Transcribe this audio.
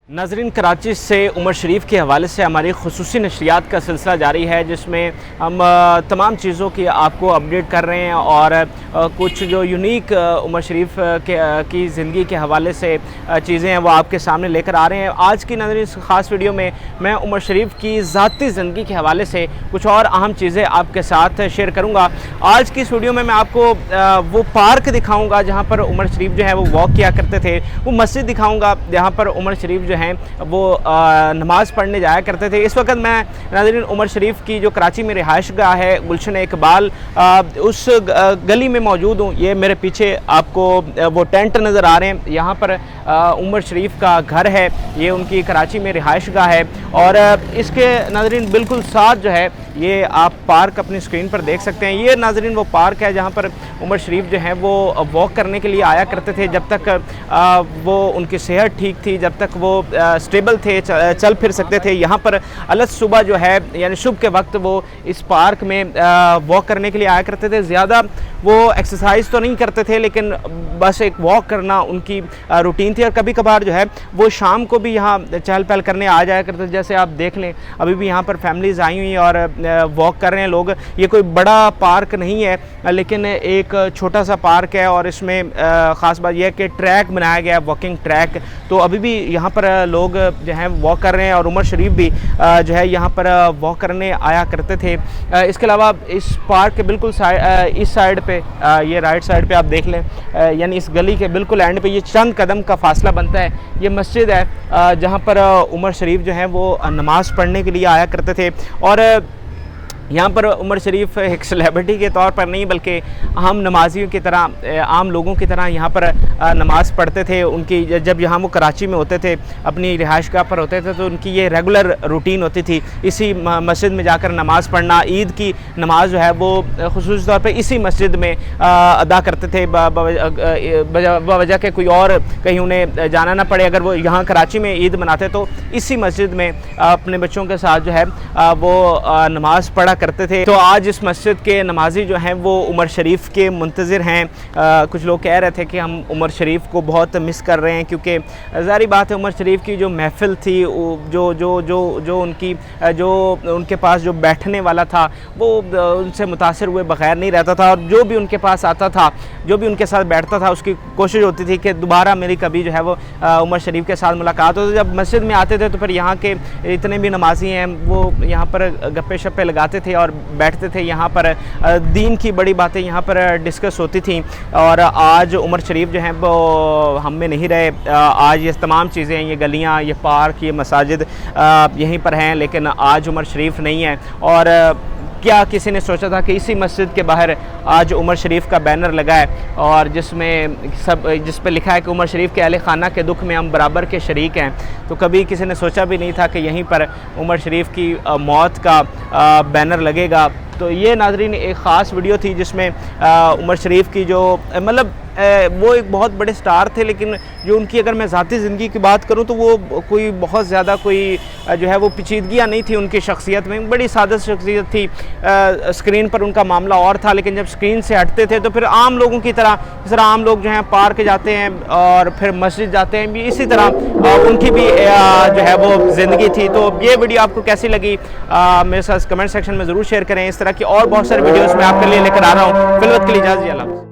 नाज़रीन, कराची से उमर शरीफ के हवाले से हमारी खुसूसी नशरियात का सिलसिला जारी है, जिसमें हम तमाम चीज़ों की आपको अपडेट कर रहे हैं और कुछ जो यूनिक उमर शरीफ की ज़िंदगी के हवाले से चीज़ें हैं वो आपके सामने लेकर आ रहे हैं। आज की नाज़रीन इस ख़ास वीडियो में मैं उमर शरीफ की ज़ाती ज़िंदगी के हवाले से कुछ और अहम चीज़ें आपके साथ शेयर करूँगा। आज की इस वीडियो में मैं आपको वो पार्क दिखाऊँगा जहाँ पर उमर शरीफ जो है वो वॉक किया करते थे, वो मस्जिद दिखाऊँगा जहाँ पर उमर शरीफ जो हैं वो नमाज़ पढ़ने जाया करते थे। इस वक्त मैं नाज़रीन उमर शरीफ की जो कराची में रिहाइश गाह है गुलशन इकबाल, उस गली में मौजूद हूँ। ये मेरे पीछे आपको वो टेंट नज़र आ रहे हैं, यहाँ पर उमर शरीफ का घर है, ये उनकी कराची में रिहाइश गाह है। और इसके नाज़रीन बिल्कुल साथ जो है ये आप पार्क अपनी स्क्रीन पर देख सकते हैं। ये नाज़रीन वो पार्क है जहाँ पर उमर शरीफ जो है वो वॉक करने के लिए आया करते थे, जब तक वो उनकी सेहत ठीक थी, जब तक वो स्टेबल थे, चल फिर सकते थे। यहाँ पर अलग सुबह जो है यानी सुबह के वक्त वो इस पार्क में वॉक करने के लिए आया करते थे। ज़्यादा वो एक्सरसाइज तो नहीं करते थे, लेकिन बस एक वॉक करना उनकी रूटीन थी। और कभी कभार जो है वो शाम को भी यहाँ चहल पहल करने आ जाया करते थे। जैसे आप देख लें अभी भी यहाँ पर फैमिलीज़ आई हुई और वॉक कर रहे हैं लोग। ये कोई बड़ा पार्क नहीं है, लेकिन एक छोटा सा पार्क है और इसमें ख़ास बात यह है कि ट्रैक बनाया गया है, वॉकिंग ट्रैक। तो अभी भी यहाँ पर लोग जो हैं वॉक कर रहे हैं और उमर शरीफ भी जो है यहाँ पर वॉक करने आया करते थे। इसके अलावा इस पार्क के बिल्कुल इस साइड पे, ये राइट साइड पे आप देख लें, यानी इस गली के बिल्कुल एंड पे ये चंद कदम का फासला बनता है, ये मस्जिद है जहाँ पर उमर शरीफ जो है वो नमाज़ पढ़ने के लिए आया करते थे। और यहाँ पर उमर शरीफ एक सेलिब्रिटी के तौर पर नहीं बल्कि हम नमाजियों की तरह, आम लोगों की तरह यहाँ पर नमाज़ पढ़ते थे। उनकी जब यहाँ वो कराची में होते थे, अपनी रिहाइशगाह पर होते थे, तो उनकी ये रेगुलर रूटीन होती थी इसी मस्जिद में जाकर नमाज़ पढ़ना। ईद की नमाज जो है वो ख़ुसूसी तौर पर इसी मस्जिद में अदा करते थे, बवजह के कोई और कहीं उन्हें जाना ना पड़े। अगर वो यहाँ कराची में ईद मनाते तो इसी मस्जिद में अपने बच्चों के साथ जो है वो नमाज़ पढ़ा करते थे। तो आज इस मस्जिद के नमाजी जो हैं वो उमर शरीफ के मुंतज़िर हैं। कुछ लोग कह रहे थे कि हम उमर शरीफ को बहुत मिस कर रहे हैं, क्योंकि ज़ाहिर बात है उमर शरीफ की जो महफ़िल थी, जो उनके पास जो बैठने वाला था वो उनसे मुतासिर हुए बगैर नहीं रहता था। और जो भी उनके पास आता था, जो भी उनके साथ बैठता था, उसकी कोशिश होती थी कि दोबारा मेरी कभी जो है वो उमर शरीफ के साथ मुलाकात हो। जब मस्जिद में आते थे तो फिर यहाँ के इतने भी नमाजी हैं वो यहाँ पर गप्पे शप्पे लगाते थे और बैठते थे। यहाँ पर दीन की बड़ी बातें यहाँ पर डिस्कस होती थी। और आज उमर शरीफ जो हैं वो हम में नहीं रहे। आज ये तमाम चीज़ें, ये गलियाँ, ये पार्क, ये मसाजिद यहीं पर हैं, लेकिन आज उमर शरीफ नहीं है। और क्या किसी ने सोचा था कि इसी मस्जिद के बाहर आज उमर शरीफ का बैनर लगा है और जिस पे लिखा है कि उमर शरीफ के अहले खाना के दुख में हम बराबर के शरीक हैं। तो कभी किसी ने सोचा भी नहीं था कि यहीं पर उमर शरीफ की मौत का बैनर लगेगा। तो ये नाज़रीन एक ख़ास वीडियो थी जिसमें उमर शरीफ की जो मतलब वो एक बहुत बड़े स्टार थे, लेकिन जो उनकी अगर मैं ज़ाती ज़िंदगी की बात करूं तो वो कोई बहुत ज़्यादा कोई जो है वो पेचीदगियाँ नहीं थी उनकी शख्सियत में। बड़ी सादा शख्सियत थी। स्क्रीन पर उनका मामला और था, लेकिन जब स्क्रीन से हटते थे तो फिर आम लोगों की तरह, जिस तरह आम लोग जो हैं पार्क जाते हैं और फिर मस्जिद जाते हैं, इसी तरह उनकी भी जो है वो ज़िंदगी थी। तो ये वीडियो आपको कैसी लगी मेरे साथ कमेंट सेक्शन में ज़रूर शेयर करें। इस तरह की और बहुत सारी वीडियोज़ मैं आपके लिए लेकर आ रहा हूँ। फिलहाल के लिए इजाज़त, अल्लाह हाफ़िज़।